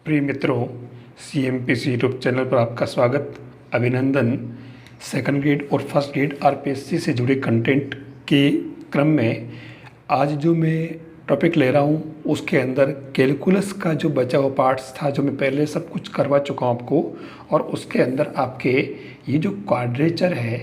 प्रिय मित्रों, CMPC YouTube channel पर आपका स्वागत, अभिनंदन। सेकंड ग्रेड और फर्स्ट ग्रेड आरपीएससी से जुड़े कंटेंट के क्रम में आज जो मैं टॉपिक ले रहा हूँ उसके अंदर कैलकुलस का जो बचा हुआ पार्ट्स था, जो मैं पहले सब कुछ करवा चुका हूँ आपको, और उसके अंदर आपके ये जो क्वाड्रेचर है,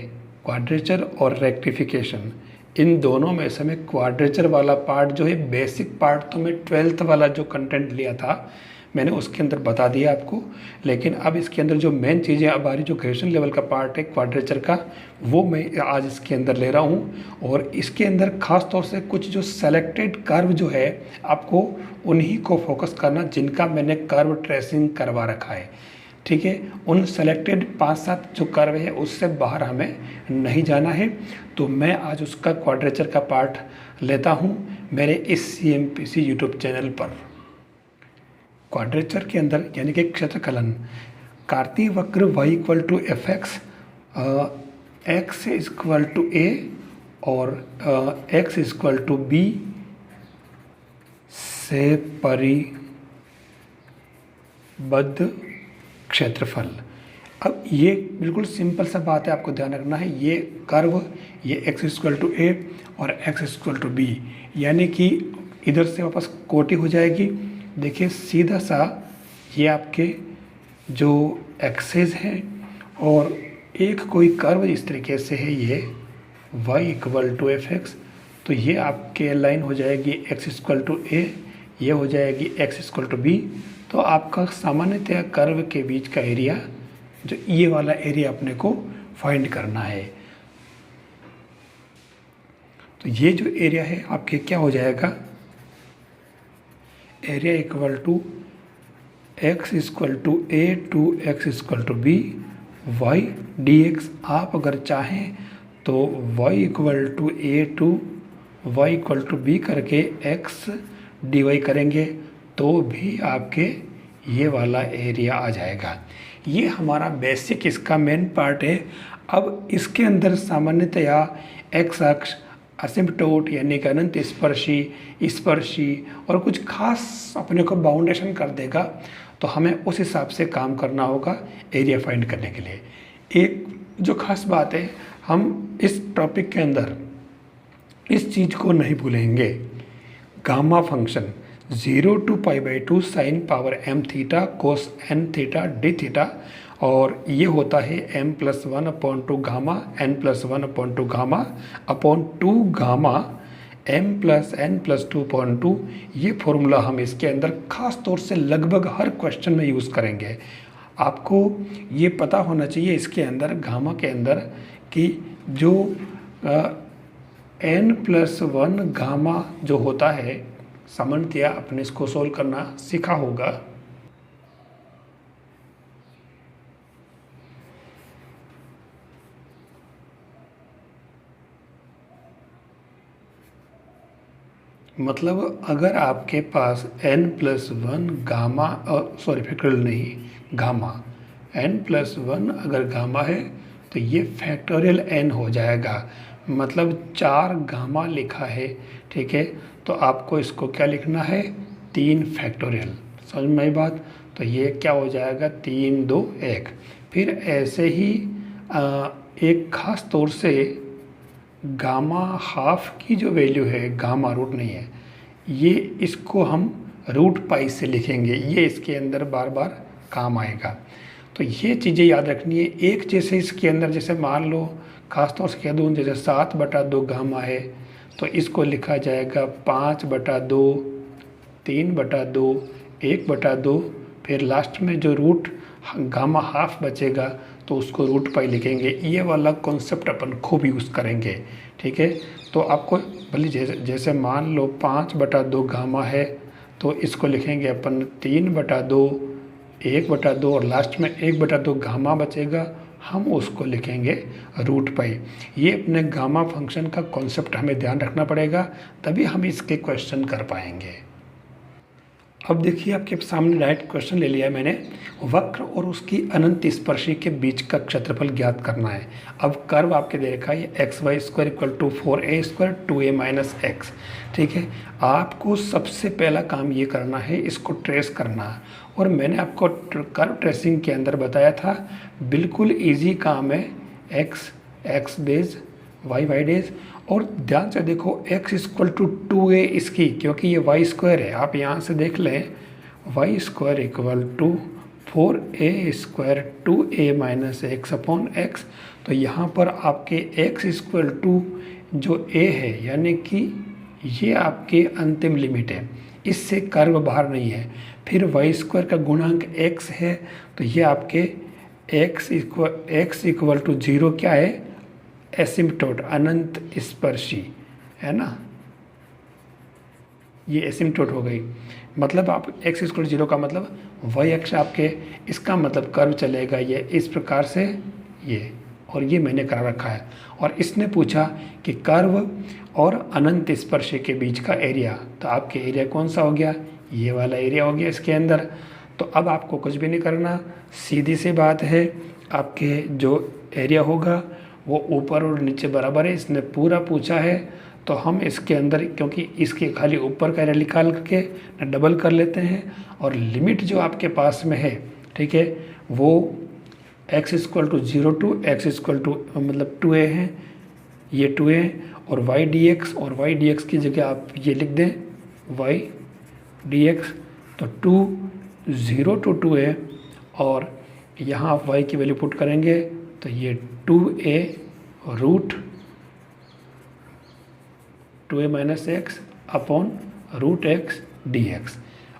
क्वाड्रेचर और रेक्टिफिकेशन, इन दोनों में से मैं क्वाड्रेचर वाला पार्ट जो है बेसिक पार्ट, तो मैं 12th वाला जो कंटेंट लिया था मैंने उसके अंदर बता दिया आपको। लेकिन अब इसके अंदर जो मेन चीज़ें, अब हमारी जो ग्रेजुएशन लेवल का पार्ट है क्वाड्रेचर का, वो मैं आज इसके अंदर ले रहा हूँ। और इसके अंदर ख़ास तौर से कुछ जो सेलेक्टेड कर्व जो है, आपको उन्हीं को फोकस करना जिनका मैंने कर्व ट्रेसिंग करवा रखा है। ठीक है, उन सेलेक्टेड 5-7 जो कर्व है उससे बाहर हमें नहीं जाना है। तो मैं आज उसका क्वाड्रेचर का पार्ट लेता हूँ मेरे इस CMPC यूट्यूब चैनल पर। क्वाड्रेचर के अंदर यानी कि क्षेत्रकलन, कार्तीय वक्र y equal to F X, X equal to A और एक्स इक्वल टू बी से परिबद्ध क्षेत्रफल। अब ये बिल्कुल सिंपल सा बात है, आपको ध्यान रखना है। ये कर्व, ये एक्स इक्वल टू ए और एक्स इक्वल टू बी, यानी कि इधर से वापस कोटि हो जाएगी। देखिए सीधा सा ये आपके जो एक्सेस हैं, और एक कोई कर्व इस तरीके से है, ये y equal to F x, तो ये आपके लाइन हो जाएगी x इक्वल टू ए, ये हो जाएगी x इक्वल टू बी। तो आपका सामान्यतः कर्व के बीच का एरिया, जो ये वाला एरिया अपने को फाइंड करना है। तो ये जो एरिया है आपके क्या हो जाएगा, area equal to x equal to a to x equal to b y d x. आप अगर चाहें तो y equal to a to y equal to b करके एक्स डी वाई करेंगे तो भी आपके ये वाला एरिया आ जाएगा। ये हमारा बेसिक इसका मेन पार्ट है। अब इसके अंदर सामान्यतया एक्स अक्ष, असिम्पटोट यानी कि अनंत स्पर्शी, स्पर्शी और कुछ खास अपने को बाउंडेशन कर देगा, तो हमें उस हिसाब से काम करना होगा एरिया फाइंड करने के लिए। एक जो खास बात है, हम इस टॉपिक के अंदर इस चीज़ को नहीं भूलेंगे, gamma function 0 to π/2 sine power m theta cos n theta D theta, और ये होता है m+1/2 gamma n+1/2 gamma upon 2 gamma m+n+2/2। ये फॉर्मूला हम इसके अंदर ख़ास तौर से लगभग हर क्वेश्चन में यूज़ करेंगे। आपको ये पता होना चाहिए इसके अंदर, गामा के अंदर, कि जो n+1 गामा जो होता है, सामान्यतया अपने इसको सोल्व करना सीखा होगा। मतलब अगर आपके पास n+1 गामा, फैक्टोरियल नहीं, गामा n+1 अगर गामा है तो ये फैक्टोरियल n हो जाएगा, मतलब 4 गामा लिखा है। ठीक है, तो आपको इसको क्या लिखना है, 3 फैक्टोरियल। समझ में आई बात? तो ये क्या हो जाएगा, 3 2 1। फिर ऐसे ही एक ख़ास तौर से गामा हाफ की जो वैल्यू है, गामा रूट नहीं है, ये इसको हम रूट पाई से लिखेंगे, ये इसके अंदर बार बार काम आएगा। तो ये चीज़ें याद रखनी है। एक जैसे इसके अंदर, जैसे मान लो खास तौर से कह दूँ, जैसे 7/2 गामा है, तो इसको लिखा जाएगा 5/2, 3/2, 1/2, फिर लास्ट में जो रूट गामा हाफ बचेगा तो उसको रूट पाई लिखेंगे। ये वाला कॉन्सेप्ट अपन खूब यूज़ करेंगे। ठीक है, तो आपको भले जैसे मान लो 5/2 गामा है, तो इसको लिखेंगे अपन 3/2, 1/2 और लास्ट में 1/2 गामा बचेगा, हम उसको लिखेंगे रूट पाई। ये अपने गामा फंक्शन का कॉन्सेप्ट हमें ध्यान रखना पड़ेगा, तभी हम इसके क्वेश्चन कर पाएंगे। अब देखिए आपके सामने डायरेक्ट क्वेश्चन ले लिया मैंने, वक्र और उसकी अनंत स्पर्शी के बीच का क्षेत्रफल ज्ञात करना है। अब कर्व आपके दे रखा है x y square equal to 4a² 2a minus x. ठीक है, आपको सबसे पहला काम ये करना है, इसको ट्रेस करना है। और मैंने आपको कर्व ट्रेसिंग के अंदर बताया था, बिल्कुल ईजी काम है। X x dash, y y dash, और ध्यान से देखो x इक्वल टू 2a इसकी, क्योंकि ये वाई स्क्वायर है। आप यहाँ से देख लें, y square equal to 4a² 2a minus x upon x. तो यहाँ पर आपके x इक्वल टू जो a है, यानी कि ये आपके अंतिम लिमिट है, इससे कर्व बाहर नहीं है। फिर वाई स्क्वायर का गुणांक x है, तो ये आपके x इक्वल टू 0 क्या है, एसिम्पटोट, अनंत स्पर्शी है ना, ये एसिम्पटोट हो गई। मतलब आप x इक्वल टू 0 का मतलब y अक्ष आपके, इसका मतलब कर्व चलेगा ये इस प्रकार से ये, और ये मैंने करा रखा है। और इसने पूछा कि कर्व और अनंत स्पर्शी के बीच का एरिया, तो आपके एरिया कौन सा हो गया, ये वाला एरिया हो गया इसके अंदर। तो अब आपको कुछ भी नहीं करना, सीधी सी बात है, आपके जो एरिया होगा वो ऊपर और नीचे बराबर है। इसने पूरा पूछा है, तो हम इसके अंदर, क्योंकि इसके खाली ऊपर का एरिया निकाल के डबल कर लेते हैं, और लिमिट जो आपके पास में है, ठीक है, वो x equal to 0 to x equal to मतलब 2a है, ये 2a, और y dx, और y dx की जगह आप ये लिख दें y dx, तो 0 टू 2a, और यहाँ आप y की वैल्यू पुट करेंगे, तो ये 2a root 2a minus x upon root x dx।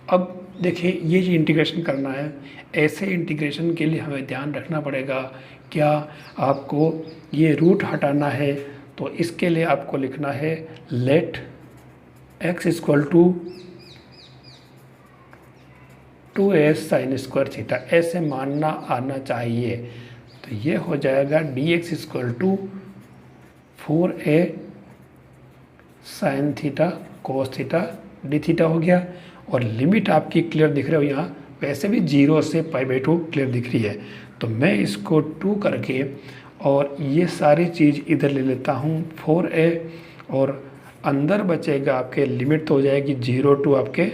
अब देखिए, ये जो इंटीग्रेशन करना है, ऐसे इंटीग्रेशन के लिए हमें ध्यान रखना पड़ेगा, क्या आपको ये रूट हटाना है, तो इसके लिए आपको लिखना है let x equal to 2a sine square theta, ऐसे मानना आना चाहिए। तो ये हो जाएगा dx equal to 4a sine theta cos theta D theta हो गया। और लिमिट आपकी क्लियर दिख रही हो यहाँ, वैसे भी 0 से π/2 क्लियर दिख रही है। तो मैं इसको 2 करके और ये सारी चीज़ इधर ले लेता हूँ 4a, और अंदर बचेगा आपके लिमिट तो हो जाएगी 0 टू आपके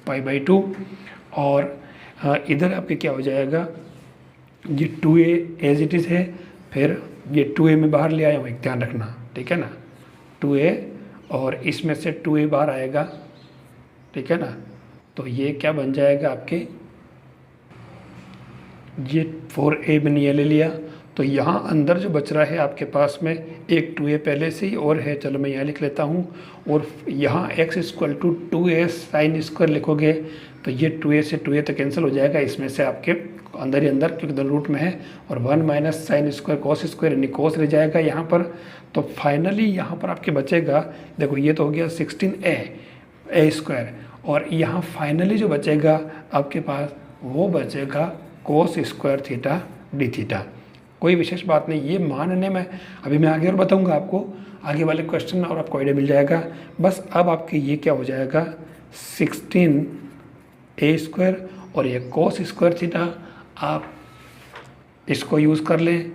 π/2, और इधर आपके क्या हो जाएगा, ये 2a एज इट इज़ है, फिर ये 2a में बाहर ले आया हूँ, एक ध्यान रखना, ठीक है ना, 2a, और इसमें से 2a बाहर आएगा, ठीक है ना। तो ये क्या बन जाएगा आपके, ये 4a मैंने ये ले लिया, तो यहाँ अंदर जो बच रहा है आपके पास में एक 2a पहले से ही और है, चलो मैं यहाँ लिख लेता हूँ, और यहाँ x equal to 2a sine square लिखोगे, तो ये 2a से 2a तो कैंसिल हो जाएगा, इसमें से आपके अंदर ही अंदर, क्योंकि दोनों रूट में है, और 1 minus sine square cos square यानी कॉस रह जाएगा यहाँ पर। तो फाइनली यहाँ पर आपके बचेगा, देखो ये तो हो गया 16a स्क्वायर, और यहाँ फाइनली जो बचेगा आपके पास वो बचेगा cos square theta D theta. कोई विशेष बात नहीं, ये मानने में अभी मैं आगे और बताऊंगा आपको आगे वाले क्वेश्चन में, और आपको आइडिया मिल जाएगा। बस अब आपके ये क्या हो जाएगा 16a स्क्वायर, और ये कोस स्क्वायर थीटा, आप इसको यूज़ कर लें,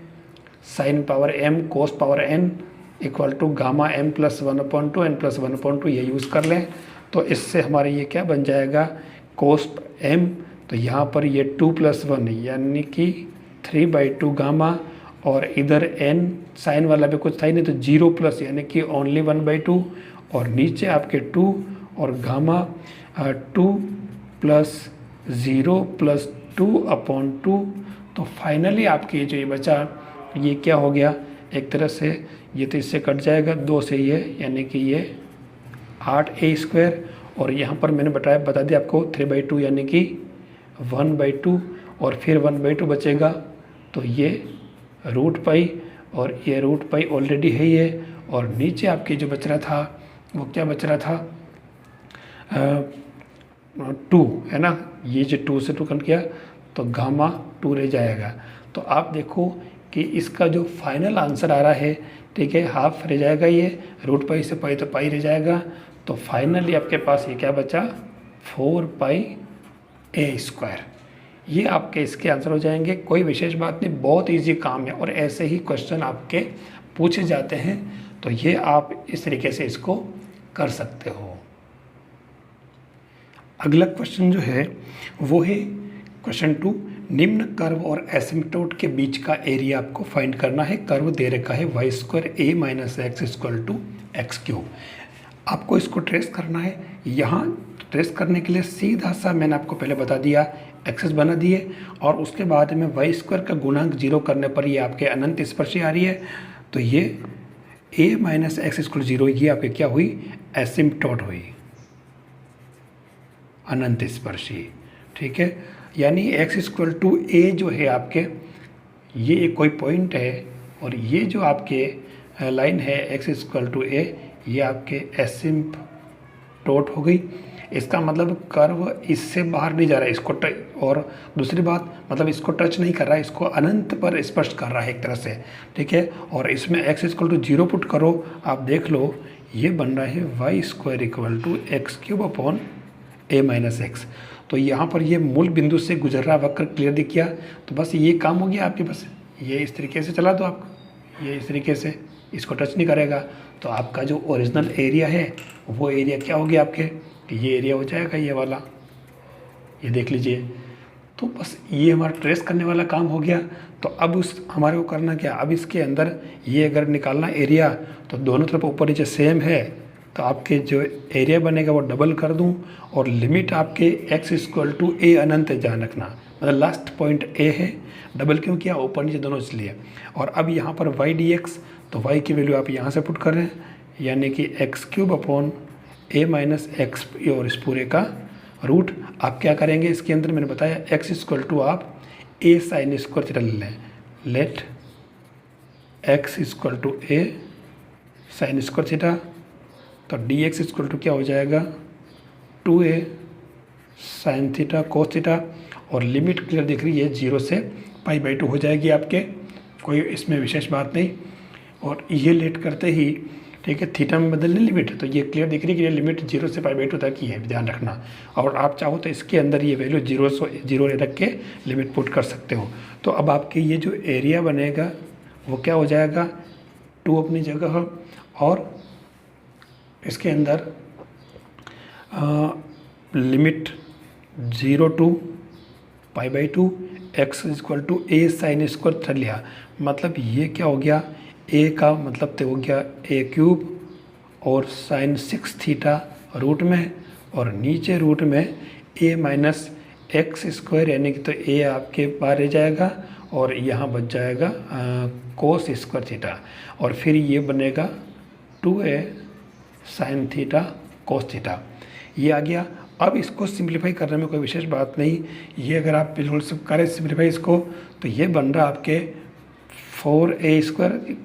sine power m cos power n equal to gamma m plus 1/2 n plus 1/2, ये यूज़ कर लें। तो इससे हमारे ये क्या बन जाएगा कोस m, तो यहाँ पर ये 2 + 1 यानी कि 3/2 गामा, और इधर n साइन वाला भी कुछ था ही नहीं, तो 0 प्लस यानी कि ओनली 1/2, और नीचे आपके 2 और गामा 2 + 0 + 2/2। तो फाइनली आपके जो ये बचा, ये क्या हो गया, एक तरह से ये तो इससे कट जाएगा 2 से ये, यानी कि ये 8a स्क्वायर, और यहाँ पर मैंने बता दिया आपको 3/2 यानी कि 1/2, और फिर 1/2 बचेगा, तो ये रूट पाई, और ये रूट पाई ऑलरेडी है ये, और नीचे आपके जो बच रहा था वो क्या बच रहा था 2 है ना, ये जो 2 से 2 कट गया, तो गामा 2 रह जाएगा। तो आप देखो कि इसका जो फाइनल आंसर आ रहा है, ठीक है, हाफ रह जाएगा, ये रूट पाई से पाई तो पाई रह जाएगा। तो फाइनली आपके पास ये क्या बचा 4π² ये आपके इसके आंसर हो जाएंगे। कोई विशेष बात नहीं, बहुत इजी काम है और ऐसे ही क्वेश्चन आपके पूछे जाते हैं, तो ये आप इस तरीके से इसको कर सकते हो। अगला क्वेश्चन जो है वो है क्वेश्चन 2। निम्न कर्व और एसिम्पटोट के बीच का एरिया आपको फाइंड करना है। कर्व दे रखा है y² a - x = x³। आपको इसको ट्रेस करना है। यहाँ ट्रेस करने के लिए सीधा सा मैंने आपको पहले बता दिया, एक्सेस बना दिए और उसके बाद में y² का गुणांक 0 करने पर ये आपके अनंत स्पर्शी आ रही है। तो ये a - x = 0 ये आपके क्या हुई, एसिम्पटोट हुई, अनंत स्पर्शी। ठीक है, यानी x = a जो है आपके, ये एक कोई पॉइंट है और ये जो आपके लाइन है x = a ये आपके एसिम्पटोट हो गई। इसका मतलब कर्व इससे बाहर नहीं जा रहा है, इसको और दूसरी बात मतलब इसको टच नहीं कर रहा है, इसको अनंत पर स्पर्श कर रहा है एक तरह से। ठीक है, और इसमें x = 0 पुट करो, आप देख लो ये बन रहा है y² = x³ a - x। तो यहाँ पर ये मूल बिंदु से गुजर रहा वक्र क्लियर दिख गया। तो बस ये काम हो गया आपके पास। ये इस तरीके से चला दो आप, ये इस तरीके से इसको टच नहीं करेगा, तो आपका जो ओरिजिनल एरिया है वो एरिया क्या हो गया आपके, ये एरिया हो जाएगा ये वाला, ये देख लीजिए। तो बस ये हमारा ट्रेस करने वाला काम हो गया। तो अब उस हमारे को करना क्या, अब इसके अंदर ये अगर निकालना एरिया तो दोनों तरफ ऊपर नीचे सेम है, तो आपके जो एरिया बनेगा वो डबल कर दूं और लिमिट आपके x = a अनंत है, ध्यान रखना, मतलब लास्ट पॉइंट a है। डबल क्यों किया, ऊपर नीचे दोनों इसलिए। और अब यहाँ पर y dx, तो y की वैल्यू आप यहाँ से पुट कर रहे हैं, यानी कि x³ a - x और इस पूरे का रूट। आप क्या करेंगे इसके अंदर, मैंने बताया x = आप a sin² थीटा ले लें। Let x = a sin² theta, तो dx = क्या हो जाएगा 2a sin theta cos theta. और लिमिट क्लियर दिख रही है, 0 से π/2 हो जाएगी आपके, कोई इसमें विशेष बात नहीं। और ये लेट करते ही ठीक है, थीटा में बदलने लिमिट, तो ये क्लियर दिख रही है कि ये लिमिट 0 से π/2 तक ही है, ध्यान रखना। और आप चाहो तो इसके अंदर ये वैल्यू 0 रख के लिमिट पुट कर सकते हो। तो अब आपके ये जो एरिया बनेगा वो क्या हो जाएगा, 2 अपनी जगह, और इसके अंदर limit 0 to π/2 x = a sin² लिया। मतलब ये क्या हो गया, a का मतलब तो हो गया a³ और sin 6 थीटा रूट में, और नीचे रूट में a - x² यानी कि तो a आपके बाहर रह जाएगा और यहाँ बच जाएगा cos² थीटा, और फिर ये बनेगा 2a sin theta cos theta, ये आ गया। अब इसको सिंप्लीफाई करने में कोई विशेष बात नहीं, ये अगर आप बिल्कुल सब करें सिंप्लीफाई इसको, तो ये बन रहा आपके 4a²,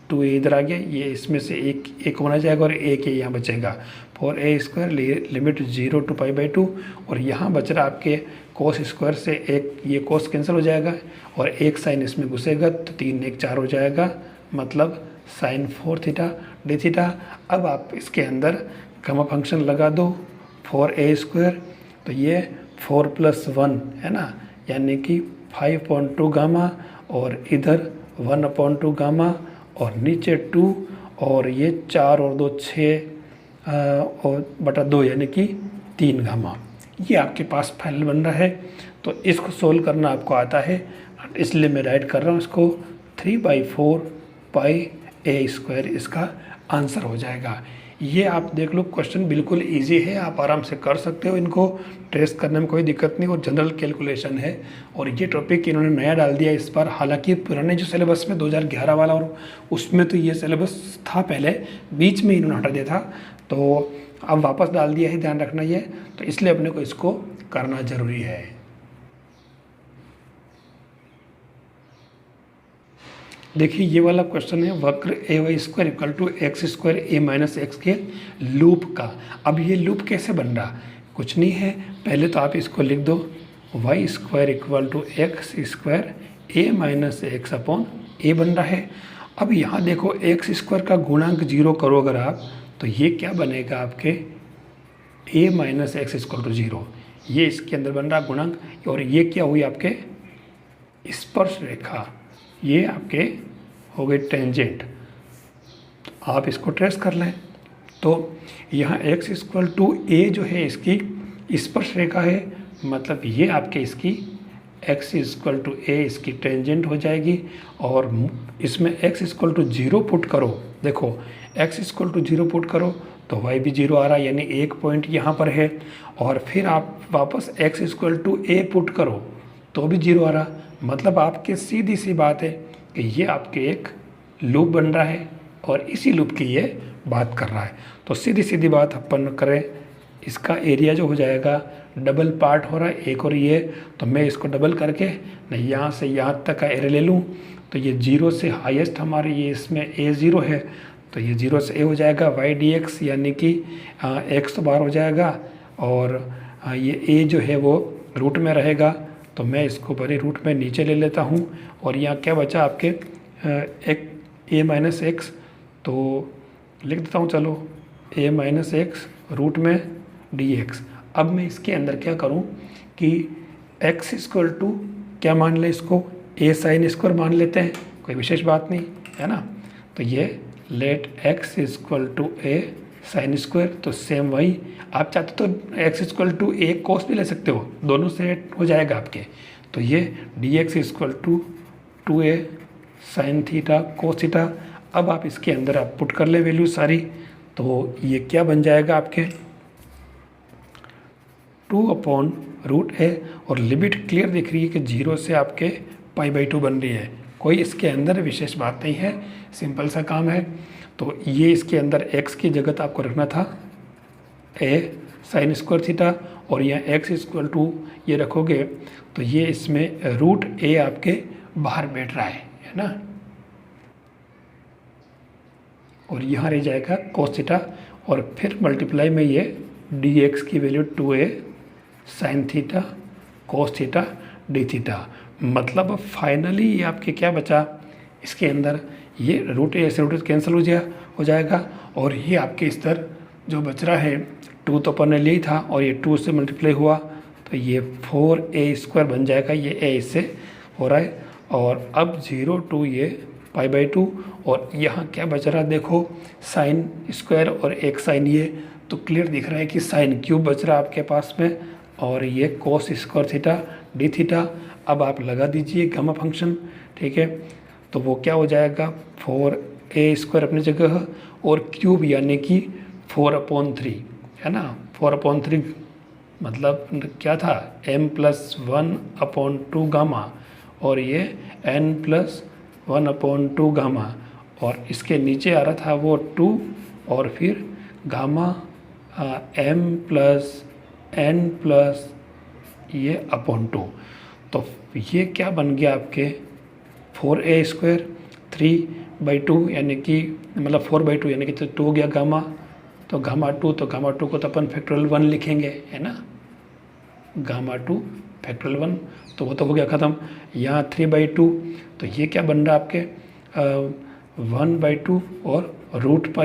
2a इधर आ गया, ये इसमें से एक होना जाएगा और एक ये यहाँ बचेगा, 4a² लिमिट 0 to π/2, और यहाँ बच रहा आपके cos² से एक, ये cos कैंसिल हो जाएगा और एक साइन इसमें घुसेगा, तो 3 1 4 हो जाएगा, मतलब sin 4 थीटा d थीटा। अब आप इसके अंदर गामा फंक्शन लगा दो 4a², तो ये 4 + 1 है ना, यानी कि 5/2 गामा, और इधर 1/2 गामा, और नीचे 2, और ये 4 और 2 6 और बटा 2 यानी कि 3 गामा। ये आपके पास फाइनल बन रहा है। तो इसको सोल्व करना आपको आता है, इसलिए मैं राइट कर रहा हूँ इसको, 3/4 πa² इसका आंसर हो जाएगा। ये आप देख लो, क्वेश्चन बिल्कुल इजी है, आप आराम से कर सकते हो, इनको ट्रेस करने में कोई दिक्कत नहीं, और जनरल कैलकुलेशन है। और ये टॉपिक इन्होंने नया डाल दिया इस बार, हालांकि पुराने जो सिलेबस में 2011 वाला और उसमें तो ये सिलेबस था पहले, बीच में इन्होंने हटा दिया था, तो अब वापस डाल दिया है, ध्यान रखना ये, तो इसलिए अपने को इसको करना ज़रूरी है। देखिए ये वाला क्वेश्चन है वक्र ay² = x² a - x के लूप का। अब ये लूप कैसे बन रहा, कुछ नहीं है, पहले तो आप इसको लिख दो y² = x² a - x/a बन रहा है। अब यहाँ देखो x² का गुणांक 0 करो अगर आप, तो ये क्या बनेगा आपके ए माइनस एक्स इक्वल टू 0, ये इसके अंदर बन रहा गुणक। और ये क्या हुई आपके स्पर्श रेखा, ये आपके हो गए टेंजेंट। आप इसको ट्रेस कर लें तो यहाँ x इक्वल टू ए जो है इसकी स्पर्श रेखा है, मतलब ये आपके इसकी x इक्वल टू ए इसकी टेंजेंट हो जाएगी। और इसमें x इक्वल टू 0 पुट करो, देखो x इक्वल टू 0 पुट करो तो y भी 0 आ रहा है, यानी एक पॉइंट यहाँ पर है। और फिर आप वापस x equal to a put करो तो भी 0 आ रहा, मतलब आपके सीधी सी बात है कि ये आपके एक लूप बन रहा है और इसी लूप की ये बात कर रहा है। तो सीधी सीधी बात अपन करें, इसका एरिया जो हो जाएगा डबल पार्ट हो रहा है एक और ये, तो मैं इसको डबल करके नहीं यहाँ से यहाँ तक का एरिया ले लूँ तो ये 0 से हाईएस्ट हमारे ये इसमें a 0 है, तो ये 0 से a हो जाएगा y dx, यानी कि x तो बाहर हो जाएगा और ये a जो है वो रूट में रहेगा। तो मैं इसको बड़े रूट में नीचे ले लेता हूँ और यहाँ क्या बचा आपके एक a माइनस एक्स, तो लिख देता हूँ चलो a माइनस एक्स रूट में dx। अब मैं इसके अंदर क्या करूँ कि x इक्वल टू क्या मान लें, इसको a साइन स्क्वायर मान लेते हैं, कोई विशेष बात नहीं है ना। तो ये let x equal to a sine square, तो सेम वही आप चाहते तो x equal to a cos भी ले सकते हो, दोनों से हो जाएगा आपके। तो ये dx equal to 2a sine theta cos theta. अब आप इसके अंदर आप पुट कर ले वैल्यू सारी, तो ये क्या बन जाएगा आपके 2/√a, और लिमिट क्लियर दिख रही है कि 0 से आपके π/2 बन रही है, कोई इसके अंदर विशेष बात नहीं है, सिंपल सा काम है। तो ये इसके अंदर x की जगह आपको रखना था a साइन स्क्वायर थीटा, और यहाँ x इक्वल टू ये रखोगे तो ये इसमें √a आपके बाहर बैठ रहा है ना, और यहाँ रह जाएगा cos थीटा, और फिर मल्टीप्लाई में ये dx की value 2a sine theta cos theta D theta. मतलब फाइनली ये आपके क्या बचा इसके अंदर, ये √a से √a कैंसिल हो जाएगा, और ये आपके इस तरह जो बच रहा है 2 तो अपन ने लिया ही था और ये 2 से मल्टीप्लाई हुआ तो ये 4a² बन जाएगा, ये a इससे हो रहा है। और अब 0 to ये π/2, और यहाँ क्या बच रहा है देखो साइन स्क्वायर और एक साइन, ये तो क्लियर दिख रहा है कि साइन क्यूब बच रहा है आपके पास में, और ये cos square theta D theta. अब आप लगा दीजिए गामा फंक्शन, ठीक है, तो वो क्या हो जाएगा 4a² अपनी जगह और क्यूब यानी कि 4/3 है ना, 4/3 मतलब क्या था m+1/2 गामा, और ये n+1/2 गामा, और इसके नीचे आ रहा था वो 2 और फिर गामा m+n+ ये /2। तो ये क्या बन गया आपके 4a² 3/2 यानी कि मतलब 4/2 यानी कि 2 हो गया गामा, तो गामा 2, तो गामा 2 को तो अपन फैक्टोरियल 1 लिखेंगे है ना, गामा 2 फैक्टोरियल 1, तो वो तो हो गया ख़त्म। यहाँ 3/2, तो ये क्या बन रहा है आपके 1/2 और √π,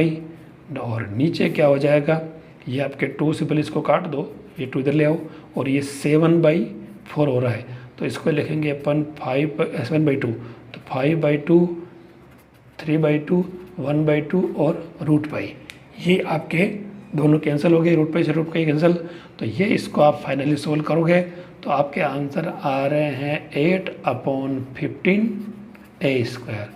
और नीचे क्या हो जाएगा ये आपके 2 से पहले इसको काट दो, ये 2 इधर ले आओ, और ये 7/4 हो रहा है, तो इसको लिखेंगे अपन 7/2, तो 5/2 3/2 1/2 और √π, ये आपके दोनों कैंसिल हो गए, √π से √π कैंसिल। तो ये इसको आप फाइनली सोल्व करोगे तो आपके आंसर आ रहे हैं 8/15a²।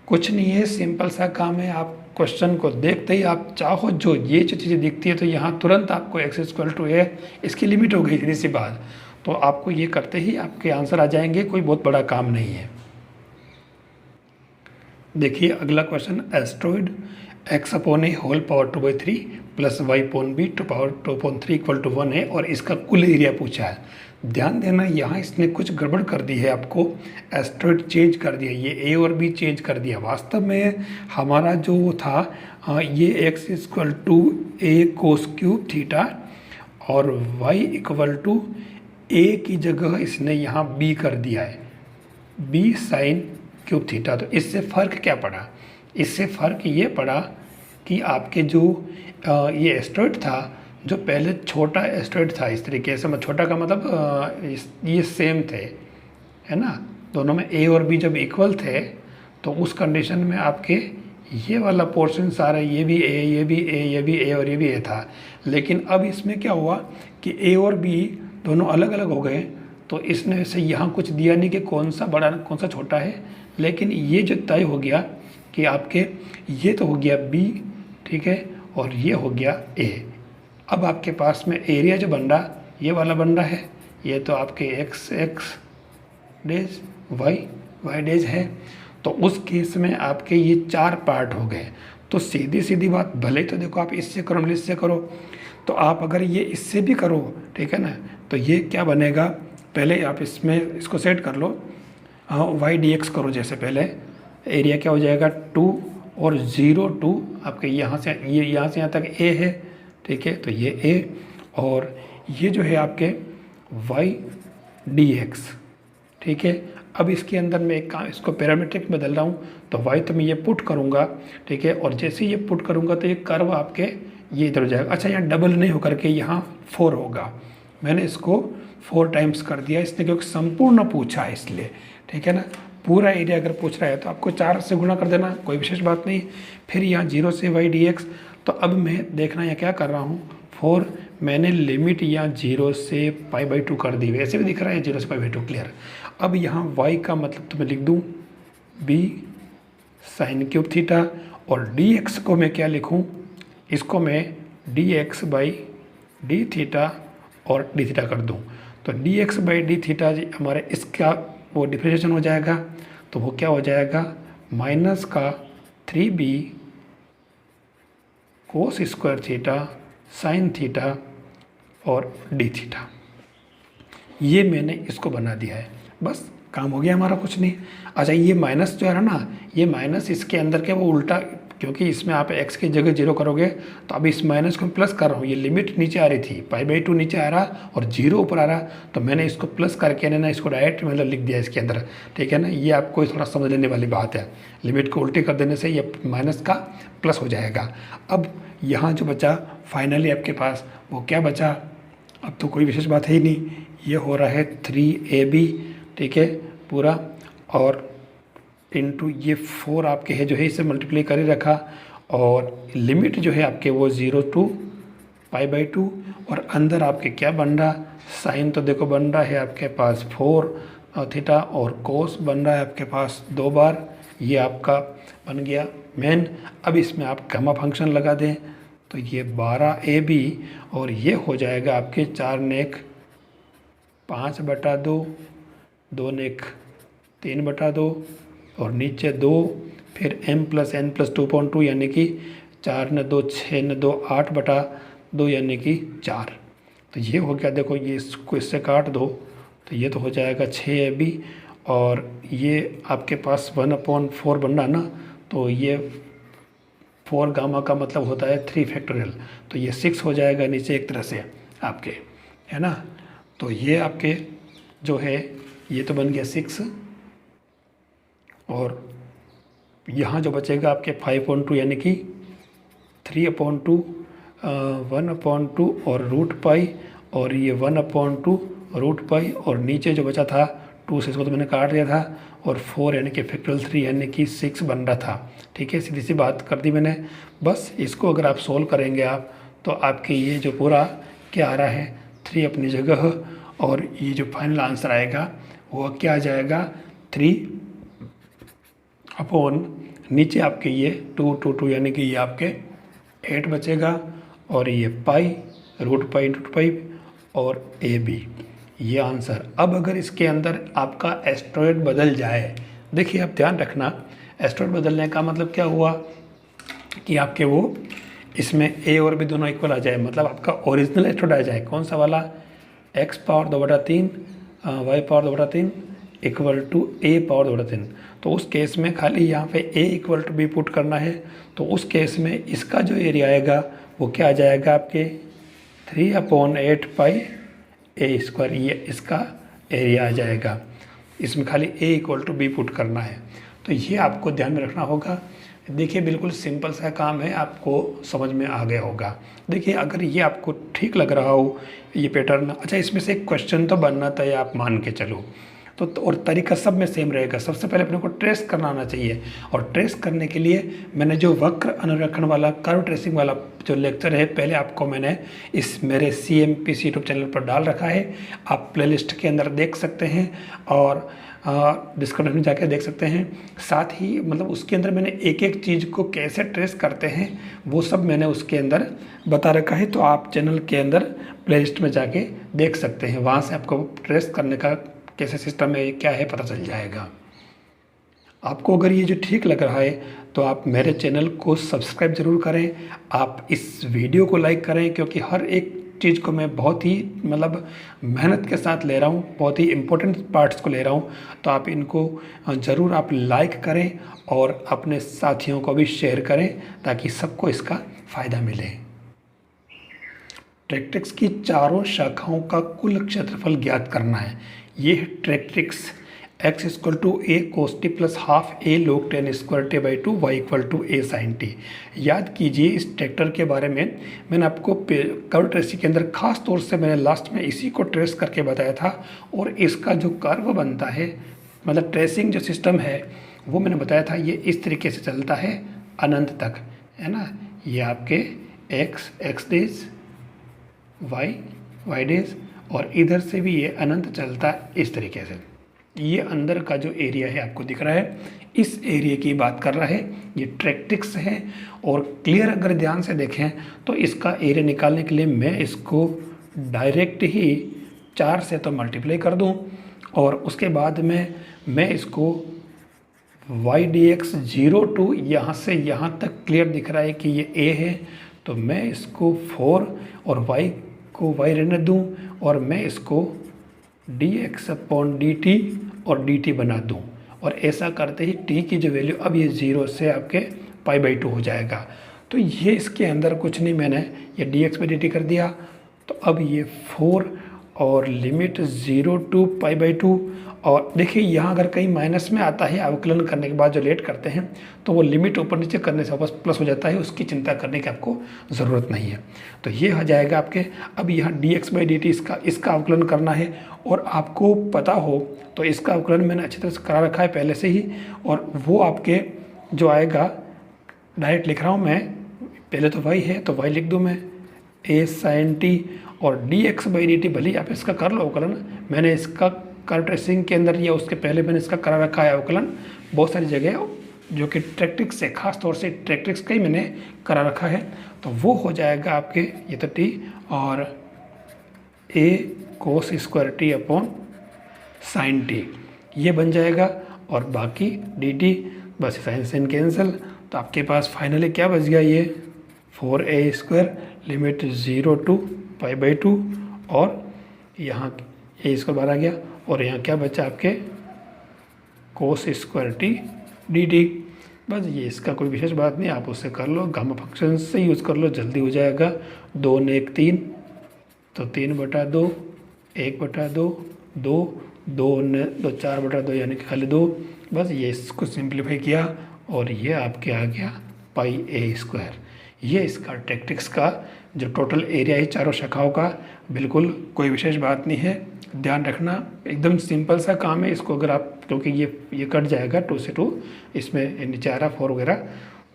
कुछ नहीं है, सिंपल सा काम है। आप क्वेश्चन को देखते ही आप चाहो जो ये जो चीज़ें दिखती है तो यहाँ तुरंत आपको x = a इसकी लिमिट हो गई, सीधी सी बात। तो आपको ये करते ही आपके आंसर आ जाएंगे, कोई बहुत बड़ा काम नहीं है। देखिए अगला क्वेश्चन, एस्ट्रॉइड x/a² 2/3 + y/b 2/3 = 1 है और इसका कुल एरिया पूछा है। ध्यान देना यहाँ इसने कुछ गड़बड़ कर दी है, आपको एस्ट्रॉइड चेंज कर दिया, ये a और b चेंज कर दिया। वास्तव में हमारा जो था ये x = a cos³ थीटा और y = a की जगह इसने यहाँ b कर दिया है, b sin³ थीटा। तो इससे फ़र्क क्या पड़ा, इससे फ़र्क ये पड़ा कि आपके जो ये एस्ट्रॉइड था जो पहले छोटा एस्टेरोइड था इस तरीके से, छोटा का मतलब ये सेम थे, है ना, दोनों में ए और बी जब इक्वल थे तो उस कंडीशन में आपके ये वाला पोर्शन सारा ये भी ए, ये भी ए, ये भी ए और ये भी ए था। लेकिन अब इसमें क्या हुआ कि ए और बी दोनों अलग अलग हो गए, तो इसने से यहाँ कुछ दिया नहीं कि कौन सा बड़ा कौन सा छोटा है, लेकिन ये जो तय हो गया कि आपके ये तो हो गया बी, ठीक है, और ये हो गया ए। अब आपके पास में एरिया जो बन रहा ये वाला बन रहा है, ये तो आपके एक्स डेज वाई डेज है, तो उस केस में आपके ये 4 पार्ट हो गए। तो सीधी सीधी बात, भले तो देखो आप इससे करो भले इससे करो, तो आप अगर ये इससे भी करो, ठीक है ना, तो ये क्या बनेगा, पहले आप इसमें इसको सेट कर लो, वाई डी एक्स करो। जैसे पहले एरिया क्या हो जाएगा 2 और 0 2 आपके यहाँ से यहाँ तक ए है, ठीक है, तो ये ए, और ये जो है आपके वाई डी एक्स, ठीक है। अब इसके अंदर मैं एक काम, इसको पैरामीट्रिक बदल रहा हूँ, तो वाई तो मैं ये पुट करूँगा, ठीक है, और जैसे ये पुट करूँगा तो ये कर्व आपके ये इधर हो जाएगा। अच्छा, यहाँ डबल नहीं होकर के यहाँ 4 होगा, मैंने इसको 4 टाइम्स कर दिया इसने, क्योंकि संपूर्ण पूछा है इसलिए, ठीक है ना। पूरा एरिया अगर पूछ रहा है तो आपको 4 से गुणा कर देना, कोई विशेष बात नहीं। फिर यहाँ 0 से वाई डी एक्स, तो अब मैं देखना यहाँ क्या कर रहा हूँ, 4 मैंने लिमिट यहाँ 0 से π/2 कर दी, वैसे भी दिख रहा है 0 से π/2 क्लियर। अब यहाँ y का मतलब तो मैं लिख दूँ b sin क्यूब थीटा, और dx को मैं क्या लिखूँ, इसको मैं dx बाई डी थीटा और डी थीटा कर दूँ। तो dx बाई डी थीटा हमारे इसका वो डिफरेंशिएशन हो जाएगा, तो वो क्या हो जाएगा माइनस का 3b cos square theta sine theta और डी थीटा। ये मैंने इसको बना दिया है, बस काम हो गया हमारा, कुछ नहीं। अच्छा, ये माइनस जो है ना, ये माइनस इसके अंदर के वो उल्टा, क्योंकि इसमें आप x की जगह 0 करोगे, तो अब इस माइनस को प्लस कर रहा हूँ, ये लिमिट नीचे आ रही थी π/2 नीचे आ रहा और 0 ऊपर आ रहा, तो मैंने इसको प्लस करके ना इसको डायरेक्ट मतलब लिख दिया इसके अंदर, ठीक है ना। ये आपको थोड़ा समझ लेने वाली बात है, लिमिट को उल्टे कर देने से ये माइनस का प्लस हो जाएगा। अब यहाँ जो बचा फाइनली आपके पास वो क्या बचा, अब तो कोई विशेष बात है ही नहीं, ये हो रहा है 3ab, ठीक है पूरा, और इनटू ये 4 आपके है जो है इसे मल्टीप्लाई कर ही रखा, और लिमिट जो है आपके वो 0 to π/2, और अंदर आपके क्या बन रहा, साइन तो देखो बन रहा है आपके पास 4 थीटा, और कोस बन रहा है आपके पास 2 बार, ये आपका बन गया मेन। अब इसमें आप गामा फंक्शन लगा दें, तो ये 12ab, और ये हो जाएगा आपके 4 नेक 5/2, 2 नेक 3/2, और नीचे 2, फिर m + n + 2/2 यानी कि 4 ने 2 6 ने 2 8/2 यानी कि 4। तो ये हो गया, देखो ये इसको इससे काट दो तो ये तो हो जाएगा 6ab, और ये आपके पास 1/4 बन रहा ना, तो ये 4 गामा का मतलब होता है 3 फैक्टोरियल, तो ये 6 हो जाएगा नीचे एक तरह से आपके, है ना। तो ये आपके जो है ये तो बन गया 6, और यहाँ जो बचेगा आपके 5/2 यानी कि 3/2, 1/2 और √π, और ये 1/2 √π, और नीचे जो बचा था 2 से इसको तो मैंने काट दिया था, और 4 यानी कि फैक्टोरियल 3 यानी कि 6 बन रहा था, ठीक है। सीधी सी बात कर दी मैंने। बस इसको अगर आप सोल्व करेंगे आप, तो आपके ये जो पूरा क्या आ रहा है 3 अपनी जगह, और ये जो फाइनल आंसर आएगा वो क्या आ जाएगा 3 अपॉन नीचे आपके ये 2 2 2 यानी कि ये आपके 8 बचेगा, और ये पाई √π और ab, ये आंसर। अब अगर इसके अंदर आपका एस्टेरॉयड बदल जाए, देखिए आप ध्यान रखना, एस्टेरॉयड बदलने का मतलब क्या हुआ कि आपके वो इसमें a और b दोनों इक्वल आ जाए, मतलब आपका ओरिजिनल एस्टेरॉयड आ जाए, कौन सा वाला, x⁻2/3 y⁻2/3 equal to a⁻2/3। तो उस केस में खाली यहाँ पे a equal to b put करना है, तो उस केस में इसका जो एरिया आएगा वो क्या आ जाएगा आपके 3/8 पाई a², ये इसका एरिया आ जाएगा। इसमें खाली a equal to b put करना है, तो ये आपको ध्यान में रखना होगा। देखिए बिल्कुल सिंपल सा काम है, आपको समझ में आ गया होगा। देखिए अगर ये आपको ठीक लग रहा हो ये पैटर्न, अच्छा इसमें से एक क्वेश्चन तो बनना तय आप मान के चलो, तो और तरीका सब में सेम रहेगा। सबसे पहले अपने को ट्रेस करना आना चाहिए, और ट्रेस करने के लिए मैंने जो वक्र अनुरेखण वाला कर्व ट्रेसिंग वाला जो लेक्चर है पहले आपको मैंने इस मेरे CMPC यूट्यूब चैनल पर डाल रखा है, आप प्लेलिस्ट के अंदर देख सकते हैं और डिस्क्रिप्शन में जाकर देख सकते हैं। साथ ही मतलब उसके अंदर मैंने एक एक चीज़ को कैसे ट्रेस करते हैं वो सब मैंने उसके अंदर बता रखा है, तो आप चैनल के अंदर प्लेलिस्ट में जाके देख सकते हैं, वहाँ से आपको ट्रेस करने का कैसे सिस्टम है क्या है पता चल जाएगा। आपको अगर ये जो ठीक लग रहा है तो आप मेरे चैनल को सब्सक्राइब ज़रूर करें, आप इस वीडियो को लाइक करें, क्योंकि हर एक चीज़ को मैं बहुत ही मतलब मेहनत के साथ ले रहा हूँ, बहुत ही इम्पोर्टेंट पार्ट्स को ले रहा हूँ, तो आप इनको ज़रूर आप लाइक करें और अपने साथियों को भी शेयर करें ताकि सबको इसका फ़ायदा मिले। ट्रैक्ट्रिक्स की चारों शाखाओं का कुल क्षेत्रफल ज्ञात करना है। ये है tractrix x equal to a cos t plus half a log 10 square t by 2 y equal to a sine t. याद कीजिए इस ट्रैक्टर के बारे में मैंने आपको कर्व ट्रेसिंग के अंदर खास तौर से मैंने लास्ट में इसी को ट्रेस करके बताया था, और इसका जो कर्व बनता है मतलब ट्रेसिंग जो सिस्टम है वो मैंने बताया था ये इस तरीके से चलता है अनंत तक, है ना। ये आपके x डेज y डेज, और इधर से भी ये अनंत चलता है इस तरीके से। ये अंदर का जो एरिया है आपको दिख रहा है, इस एरिया की बात कर रहा है, ये ट्रैक्ट्रिक्स है। और क्लियर अगर ध्यान से देखें तो इसका एरिया निकालने के लिए मैं इसको डायरेक्ट ही 4 से तो मल्टीप्लाई कर दूं, और उसके बाद में मैं इसको y dx 0 टू यहाँ से यहाँ तक क्लियर दिख रहा है कि ये a है, तो मैं इसको 4 और y को y रहने दूं, और मैं इसको dx अपॉन dt और dt बना दूं, और ऐसा करते ही t की जो वैल्यू अब ये 0 से आपके पाई बाई 2 हो जाएगा। तो ये इसके अंदर कुछ नहीं, मैंने ये dx बाई dt कर दिया, तो अब ये 4 और लिमिट 0 टू पाई बाई 2। और देखिए यहाँ अगर कहीं माइनस में आता है अवकलन करने के बाद जो लेट करते हैं तो वो लिमिट ऊपर नीचे करने से वापस प्लस हो जाता है, उसकी चिंता करने की आपको ज़रूरत नहीं है। तो ये हो जाएगा आपके। अब यहाँ dx बाई dt इसका अवकलन करना है, और आपको पता हो तो इसका अवकलन मैंने अच्छी तरह से करा रखा है पहले से ही, और वो आपके जो आएगा डायरेक्ट लिख रहा हूँ मैं, पहले तो y है तो y लिख दूँ मैं a sin t, और dx बाई dt भले ही आप इसका कर लो अवकलन, मैंने इसका कर्व ट्रेसिंग के अंदर या उसके पहले मैंने इसका करा रखा है अवकलन बहुत सारी जगह, जो कि ट्रैक्ट्रिक्स से खास तौर से ट्रैक्ट्रिक्स का ही मैंने करा रखा है। तो वो हो जाएगा आपके ये तो t और a cos square T upon sine T, ये बन जाएगा, और बाकी dt बस साइन साइन कैंसिल, तो आपके पास फाइनली क्या बच गया, ये 4a square limit 0 to pi by 2, और यहाँ ए स्क्वायर बाहर आ गया, और यहाँ क्या बचा आपके cos square T D T. बस ये इसका कोई विशेष बात नहीं, आप उससे कर लो, गामा फंक्शन से यूज़ कर लो, जल्दी हो जाएगा। 2 ने 1 3, तो 3/2, 1/2, 2, 2 ने 2 4/2 यानी कि खाली 2। बस ये इसको सिंप्लीफाई किया और ये आपके आ गया पाई ए स्क्वायर। ये इसका ट्रैक्ट्रिक्स का जो टोटल एरिया है चारों शाखाओं का, बिल्कुल कोई विशेष बात नहीं है, ध्यान रखना एकदम सिंपल सा काम है। इसको अगर आप, क्योंकि ये कट जाएगा 2 से 2, इसमें नीचे आ रहा 4 वगैरह,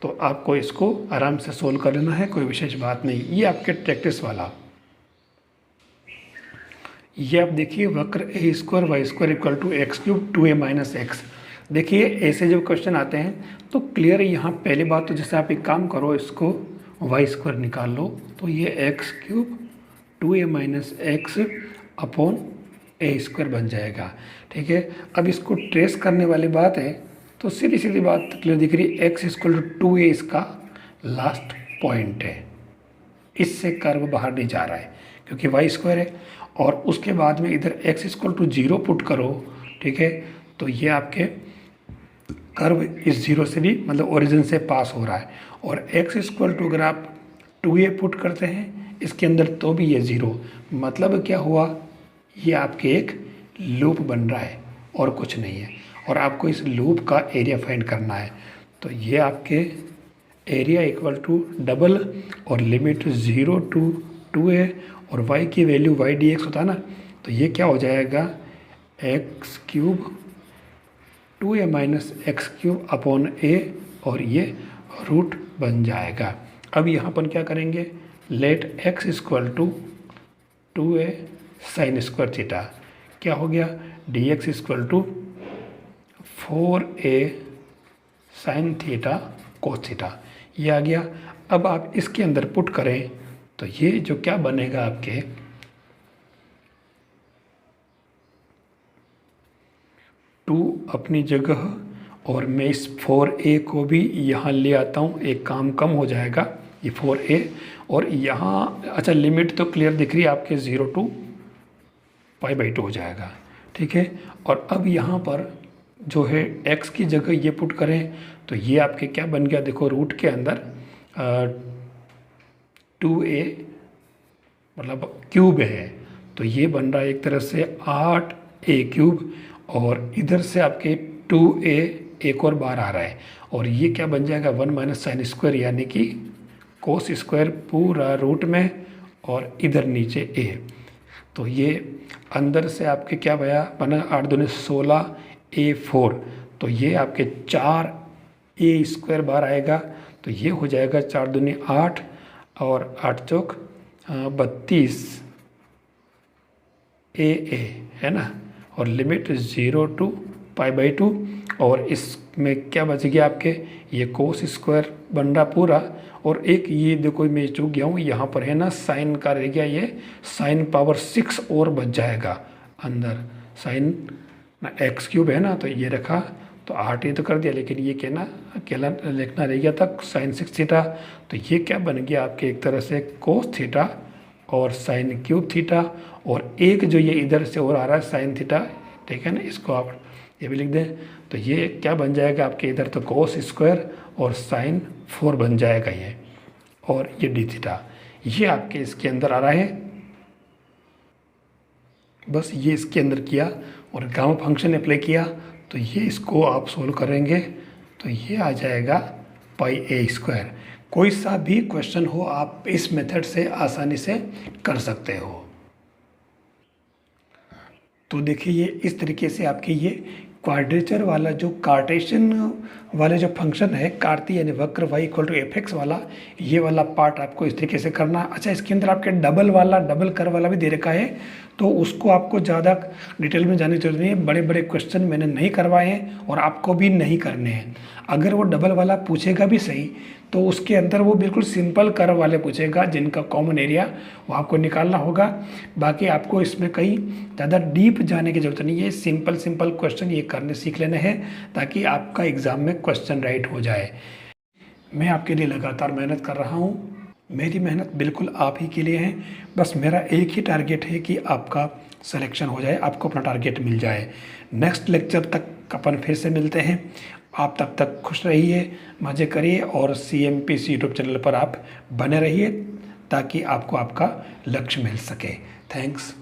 तो आपको इसको आराम से सोल्व कर लेना है, कोई विशेष बात नहीं। ये आपके ट्रैक्ट्रिक्स वाला, ये आप देखिए वक्र A square Y square equal to X cube 2a minus X. देखिए ऐसे जब क्वेश्चन आते हैं तो क्लियर यहाँ पहली बात तो जैसे आप एक काम करो, इसको वाई स्क्वायर निकाल लो, तो ये X cube 2a minus x upon A square बन जाएगा। ठीक है, अब इसको ट्रेस करने वाली बात है तो सीधी सीधी बात क्लियर दिख रही है, एक्स इक्वल टू 2a इसका लास्ट पॉइंट है, इससे कर्व बाहर नहीं जा रहा है क्योंकि वाई स्क्वायर है, और उसके बाद में इधर x इक्वल टू 0 पुट करो। ठीक है, तो ये आपके कर्व इस 0 से भी मतलब ओरिजिन से पास हो रहा है, और x इक्वल टू अगर आप 2a पुट करते हैं इसके अंदर तो भी ये 0, मतलब क्या हुआ, ये आपके एक लूप बन रहा है और कुछ नहीं है, और आपको इस लूप का एरिया फाइंड करना है। तो ये आपके एरिया इक्वल टू डबल और लिमिट 0 to 2a और y की वैल्यू y dx होता है ना, तो ये क्या हो जाएगा x cube 2a minus x cube upon a और ये रूट बन जाएगा। अब यहाँ पर क्या करेंगे, let x equal to 2a sine square theta, क्या हो गया dx equal to 4a sine theta cos theta, ये आ गया। अब आप इसके अंदर पुट करें तो ये जो क्या बनेगा आपके 2 अपनी जगह और मैं इस 4a को भी यहाँ ले आता हूँ, एक काम कम हो जाएगा ये 4a और यहाँ अच्छा लिमिट तो क्लियर दिख रही है आपके 0 to π/2 हो जाएगा, ठीक है। और अब यहाँ पर जो है x की जगह ये पुट करें तो ये आपके क्या बन गया, देखो रूट के अंदर 2a मतलब क्यूब है तो ये बन रहा है एक तरह से 8a क्यूब और इधर से आपके 2a एक और बार आ रहा है और ये क्या बन जाएगा 1 माइनस साइन स्क्वायर यानी कि कोस स्क्वायर पूरा रूट में और इधर नीचे a, तो ये अंदर से आपके क्या बना 8 दूनी 16 a4, तो ये आपके 4a स्क्वायर बार आएगा तो ये हो जाएगा 4 दूनी 8 और 8 चौक 32 a है ना, और लिमिट 0 to π/2 और इसमें क्या बच गया आपके ये कोस स्क्वायर बन रहा पूरा और एक ये देखो मैं चूक गया हूँ यहाँ पर है ना साइन का रह गया, ये साइन पावर 6 और बच जाएगा अंदर, साइन ना एक्स क्यूब है ना तो ये रखा तो 8 ही तो कर दिया लेकिन ये कहना अकेला लिखना रह गया था साइन 6 थीटा, तो ये क्या बन गया आपके एक तरह से कोस थीटा और साइन क्यूब थीटा और एक जो ये इधर से और आ रहा है साइन थीटा, ठीक है ना, इसको आप ये भी लिख दें तो ये क्या बन जाएगा आपके इधर तो कोस स्क्वायर और साइन 4 बन जाएगा ये और ये डी थीटा, ये आपके इसके अंदर आ रहा है। बस ये इसके अंदर किया और गामा फंक्शन अप्लाई किया तो ये इसको आप सोल्व करेंगे तो ये आ जाएगा πa²। कोई सा भी क्वेश्चन हो आप इस मेथड से आसानी से कर सकते हो। तो देखिए ये इस तरीके से आपके ये क्वाड्रेचर वाला जो कार्टेशियन वाले जो फंक्शन है कार्तीय यानी वक्र y इक्वल टू fx वाला, ये वाला पार्ट आपको इस तरीके से करना। अच्छा इसके अंदर आपके डबल कर वाला भी दे रखा है तो उसको आपको ज़्यादा डिटेल में जाने की जरूरत नहीं है, बड़े बड़े क्वेश्चन मैंने नहीं करवाए हैं और आपको भी नहीं करने हैं। अगर वो डबल वाला पूछेगा भी सही तो उसके अंदर वो बिल्कुल सिंपल कर्व वाले पूछेगा जिनका कॉमन एरिया वो आपको निकालना होगा। बाकी आपको इसमें कहीं ज़्यादा डीप जाने की ज़रूरत नहीं है, सिंपल क्वेश्चन ये करने सीख लेने हैं ताकि आपका एग्ज़ाम में क्वेश्चन राइट हो जाए। मैं आपके लिए लगातार मेहनत कर रहा हूँ, मेरी मेहनत बिल्कुल आप ही के लिए है। बस मेरा एक ही टारगेट है कि आपका सिलेक्शन हो जाए, आपको अपना टारगेट मिल जाए। नेक्स्ट लेक्चर तक अपन फिर से मिलते हैं। आप तब तक खुश रहिए, मज़े करिए और CMPC यूट्यूब चैनल पर आप बने रहिए ताकि आपको आपका लक्ष्य मिल सके। थैंक्स।